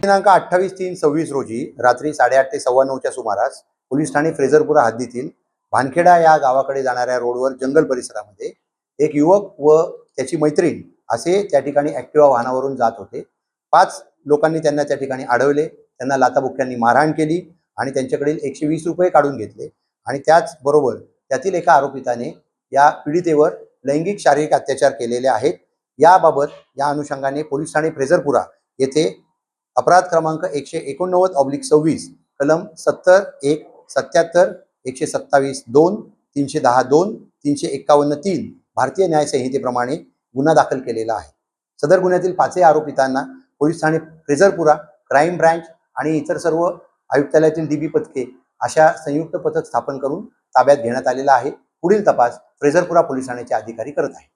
दिनांक 28/3/26 रोजी रात्री 8:30 ते 9:15च्या सुमारास पोलीस ठाणे फ्रेझरपुरा हद्दीतील भानखेडा या गावाकडे जाणाऱ्या रोडवर जंगल परिसरामध्ये एक युवक व त्याची मैत्रीण असे त्या ठिकाणी ऍक्टिव्हा वाहनावरून जात होते. 5 लोकांनी त्यांना त्या ठिकाणी अडवले, त्यांना लाथाबुक्क्यांनी मारहाण केली आणि त्यांच्याकडील 120 रुपये काढून घेतले आणि त्याचबरोबर त्यातील एका आरोपिताने या पीडितेवर लैंगिक शारीरिक अत्याचार केलेले आहेत. याबाबत या अनुषंगाने पोलीस ठाणे फ्रेझरपुरा येथे अपराध क्रमांक 189/26 कलम 70(1), 77, 127(2), 310(2), 351(3) भारतीय न्याय संहितेप्रमाणे गुन्हा दाखल केलेला आहे. सदर गुन्ह्यातील 5 आरोपितांना पोलीस ठाणे फ्रेझरपुरा, क्राईम ब्रँच आणि इतर सर्व आयुक्तालयातील डीबी पथके अशा संयुक्त पथक स्थापन करून ताब्यात घेण्यात आलेला आहे. पुढील तपास फ्रेझरपुरा पोलीस ठाण्याचे अधिकारी करत आहेत.